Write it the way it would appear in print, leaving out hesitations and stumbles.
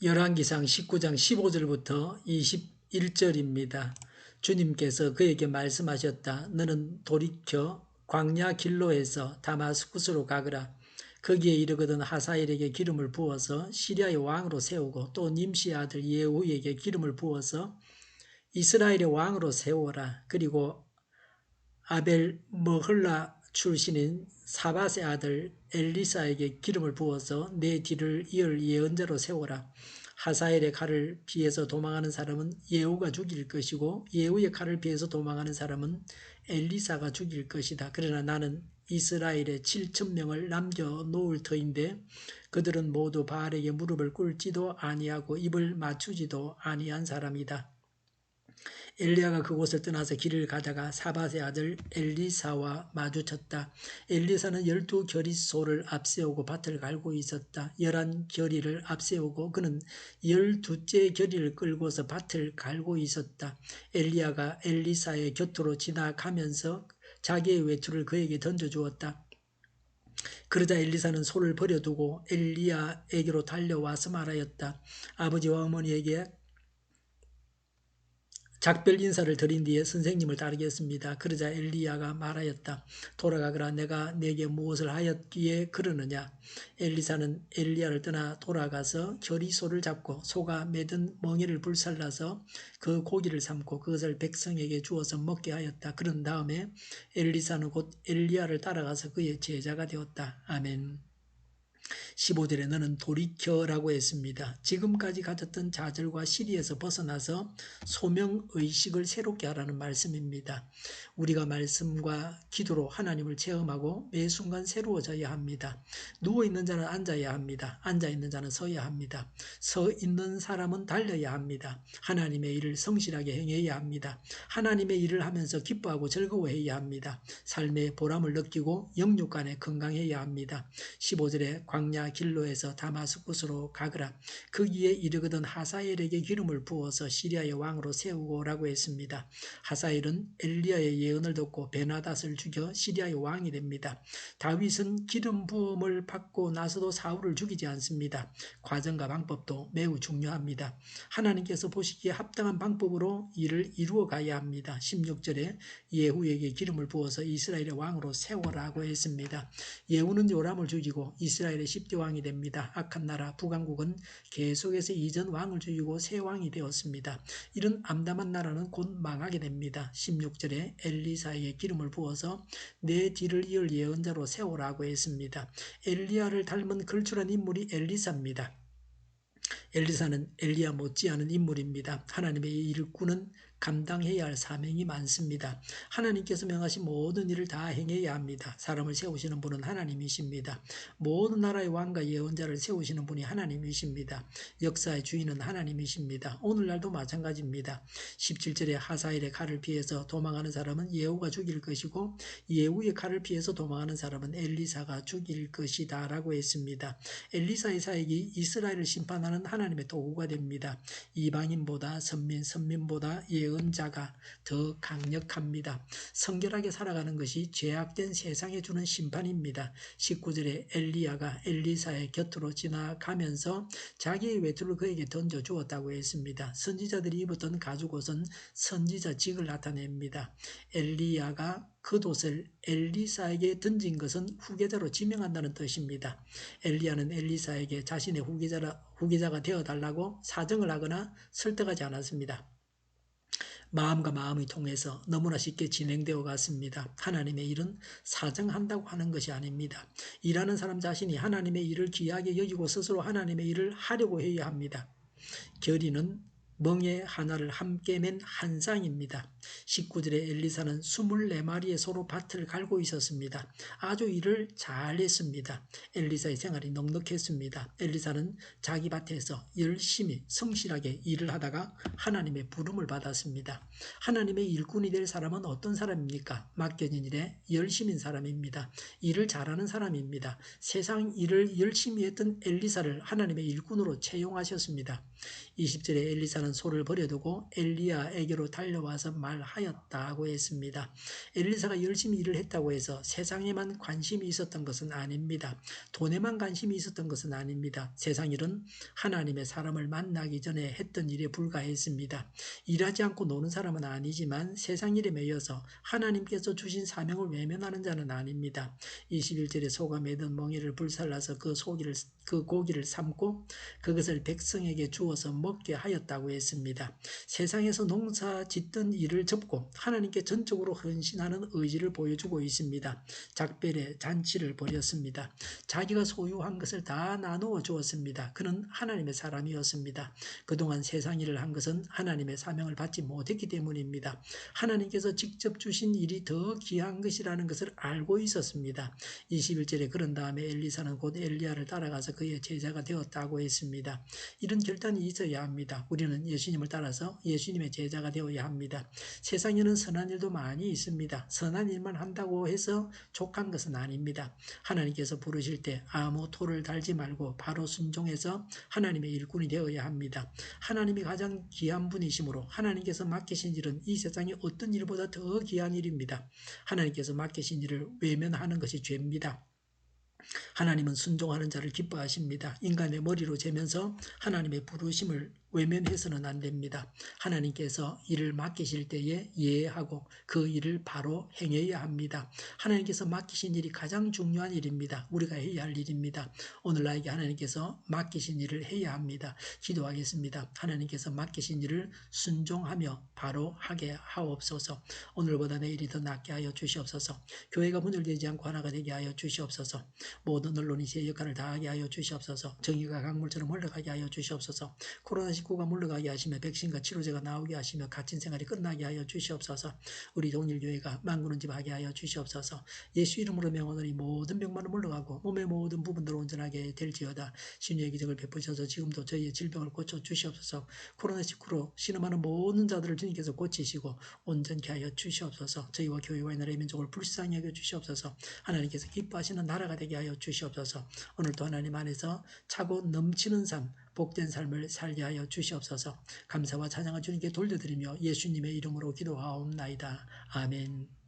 열왕기상 19장 15절부터 21절입니다. 주님께서 그에게 말씀하셨다. 너는 돌이켜 광야 길로에서 다마스쿠스로 가거라. 거기에 이르거든 하사엘에게 기름을 부어서 시리아의 왕으로 세우고 또 님시의 아들 예후에게 기름을 부어서 이스라엘의 왕으로 세워라. 그리고 아벨 머흘라 출신인 사밧의 아들 엘리사에게 기름을 부어서 내 뒤를 이을 예언자로 세워라. 하사엘의 칼을 피해서 도망하는 사람은 예후가 죽일 것이고 예후의 칼을 피해서 도망하는 사람은 엘리사가 죽일 것이다. 그러나 나는 이스라엘의 7,000명을 남겨놓을 터인데 그들은 모두 바알에게 무릎을 꿇지도 아니하고 입을 맞추지도 아니한 사람이다. 엘리야가 그곳을 떠나서 길을 가다가 사밧의 아들 엘리사와 마주쳤다. 엘리사는 12겨리소를 앞세우고 밭을 갈고 있었다. 11겨리를 앞세우고 그는 12째 겨리를 끌고서 밭을 갈고 있었다. 엘리야가 엘리사의 곁으로 지나가면서 자기의 외투를 그에게 던져주었다. 그러자 엘리사는 소를 버려두고 엘리야에게로 달려와서 말하였다. 아버지와 어머니에게 작별 인사를 드린 뒤에 선생님을 따르겠습니다. 그러자 엘리야가 말하였다. 돌아가거라. 내가 내게 무엇을 하였기에 그러느냐. 엘리사는 엘리야를 떠나 돌아가서 겨리소를 잡고 소가 매든 멍에를 불살라서 그 고기를 삶고 그것을 백성에게 주어서 먹게 하였다. 그런 다음에 엘리사는 곧 엘리야를 따라가서 그의 제자가 되었다. 아멘. 15절에 너는 돌이켜라고 했습니다. 지금까지 가졌던 좌절과 시리에서 벗어나서 소명의식을 새롭게 하라는 말씀입니다. 우리가 말씀과 기도로 하나님을 체험하고 매 순간 새로워져야 합니다. 누워있는 자는 앉아야 합니다. 앉아있는 자는 서야 합니다. 서 있는 사람은 달려야 합니다. 하나님의 일을 성실하게 행해야 합니다. 하나님의 일을 하면서 기뻐하고 즐거워해야 합니다. 삶의 보람을 느끼고 영육간에 건강해야 합니다. 15절에 광야 길로에서 다마스쿠스로 가거라. 거기에 이르거든 하사엘에게 기름을 부어서 시리아의 왕으로 세우고라고 했습니다. 하사엘은 엘리야의 예언을 듣고 베나닷을 죽여 시리아의 왕이 됩니다. 다윗은 기름 부음을 받고 나서도 사울을 죽이지 않습니다. 과정과 방법도 매우 중요합니다. 하나님께서 보시기에 합당한 방법으로 일을 이루어 가야 합니다. 16절에 예후에게 기름을 부어서 이스라엘의 왕으로 세워라고 했습니다. 예후는 요람을 죽이고 이스라엘의 10대 왕이 됩니다. 악한 나라 북왕국은 계속해서 이전 왕을 죽이고 새 왕이 되었습니다. 이런 암담한 나라는 곧 망하게 됩니다. 16절에 엘리사에게 기름을 부어서 내 뒤를 이을 예언자로 세우라고 했습니다. 엘리야를 닮은 걸출한 인물이 엘리사입니다. 엘리사는 엘리야 못지않은 인물입니다. 하나님의 일꾼은 감당해야 할 사명이 많습니다. 하나님께서 명하신 모든 일을 다 행해야 합니다. 사람을 세우시는 분은 하나님이십니다. 모든 나라의 왕과 예언자를 세우시는 분이 하나님이십니다. 역사의 주인은 하나님이십니다. 오늘날도 마찬가지입니다. 17절에 하사엘의 칼을 피해서 도망하는 사람은 예후가 죽일 것이고 예후의 칼을 피해서 도망하는 사람은 엘리사가 죽일 것이다 라고 했습니다. 엘리사의 사역이 이스라엘을 심판하는 하나님의 도구가 됩니다. 이방인보다 선민보다 예언자가 더 강력합니다. 성결하게 살아가는 것이 죄악된 세상에 주는 심판입니다. 19절에 엘리야가 엘리사의 곁으로 지나가면서 자기의 외투를 그에게 던져주었다고 했습니다. 선지자들이 입었던 가죽옷은 선지자직을 나타냅니다. 엘리야가 겉옷을 엘리사에게 던진 것은 후계자로 지명한다는 뜻입니다. 엘리야는 엘리사에게 자신의 후계자가 되어달라고 사정을 하거나 설득하지 않았습니다. 마음과 마음이 통해서 너무나 쉽게 진행되어 갔습니다. 하나님의 일은 사정한다고 하는 것이 아닙니다. 일하는 사람 자신이 하나님의 일을 귀하게 여기고 스스로 하나님의 일을 하려고 해야 합니다. 결의는 멍에 하나를 함께 맨 한 쌍입니다. 19절에 엘리사는 24마리의 소로 밭을 갈고 있었습니다. 아주 일을 잘했습니다. 엘리사의 생활이 넉넉했습니다. 엘리사는 자기 밭에서 열심히 성실하게 일을 하다가 하나님의 부름을 받았습니다. 하나님의 일꾼이 될 사람은 어떤 사람입니까? 맡겨진 일에 열심인 사람입니다. 일을 잘하는 사람입니다. 세상 일을 열심히 했던 엘리사를 하나님의 일꾼으로 채용하셨습니다. 20절에 엘리사는 엘리사는 소를 버려두고 엘리야에게로 달려와서 말하였다고 했습니다. 엘리사가 열심히 일을 했다고 해서 세상에만 관심이 있었던 것은 아닙니다. 돈에만 관심이 있었던 것은 아닙니다. 세상 일은 하나님의 사람을 만나기 전에 했던 일에 불과했습니다. 일하지 않고 노는 사람은 아니지만 세상 일에 매여서 하나님께서 주신 사명을 외면하는 자는 아닙니다. 21절에 소가 매던 멍에를 불살라서 그 고기를 삶고 그것을 백성에게 주어서 먹게 하였다고 했습니다. 세상에서 농사 짓던 일을 접고 하나님께 전적으로 헌신하는 의지를 보여주고 있습니다. 작별의 잔치를 벌였습니다. 자기가 소유한 것을 다 나누어 주었습니다. 그는 하나님의 사람이었습니다. 그동안 세상 일을 한 것은 하나님의 사명을 받지 못했기 때문입니다. 하나님께서 직접 주신 일이 더 귀한 것이라는 것을 알고 있었습니다. 21절에 그런 다음에 엘리사는 곧 엘리야를 따라가서 그의 제자가 되었다고 했습니다. 이런 결단이 있어야 합니다. 우리는 예수님을 따라서 예수님의 제자가 되어야 합니다. 세상에는 선한 일도 많이 있습니다. 선한 일만 한다고 해서 족한 것은 아닙니다. 하나님께서 부르실 때 아무 토를 달지 말고 바로 순종해서 하나님의 일꾼이 되어야 합니다. 하나님이 가장 귀한 분이시므로 하나님께서 맡기신 일은 이 세상의 어떤 일보다 더 귀한 일입니다. 하나님께서 맡기신 일을 외면하는 것이 죄입니다. 하나님은 순종하는 자를 기뻐하십니다. 인간의 머리로 재면서 하나님의 부르심을 외면해서는 안 됩니다. 하나님께서 일을 맡기실 때에 예하고 그 일을 바로 행해야 합니다. 하나님께서 맡기신 일이 가장 중요한 일입니다. 우리가 해야 할 일입니다. 오늘 나에게 하나님께서 맡기신 일을 해야 합니다. 기도하겠습니다. 하나님께서 맡기신 일을 순종하며 바로 하게 하옵소서. 오늘보다 내일이 더 낫게 하여 주시옵소서. 교회가 문을 열지 않고 하나가 되게 하여 주시옵소서. 모든 언론이 제 역할을 다하게 하여 주시옵소서. 정의가 강물처럼 흘러가게 하여 주시옵소서. 코로나19가 물러가게 하시며 백신과 치료제가 나오게 하시며 갇힌 생활이 끝나게 하여 주시옵소서. 우리 동일교회가 만군의 집 하게 하여 주시옵소서. 예수 이름으로 명하노니 모든 병만은 물러가고 몸의 모든 부분들 온전하게 될지어다. 신유의 기적을 베푸셔서 지금도 저희의 질병을 고쳐 주시옵소서. 코로나19로 신음하는 모든 자들을 주님께서 고치시고 온전케 하여 주시옵소서. 저희와 교회와 나라의 민족을 불쌍히 여겨 주시옵소서. 하나님께서 기뻐하시는 나라가 되게 하여 주시옵소서. 오늘도 하나님 안에서 차고 넘치는 삶, 복된 삶을 살게 하여 주시옵소서. 감사와 찬양을 주님께 돌려드리며 예수님의 이름으로 기도하옵나이다. 아멘.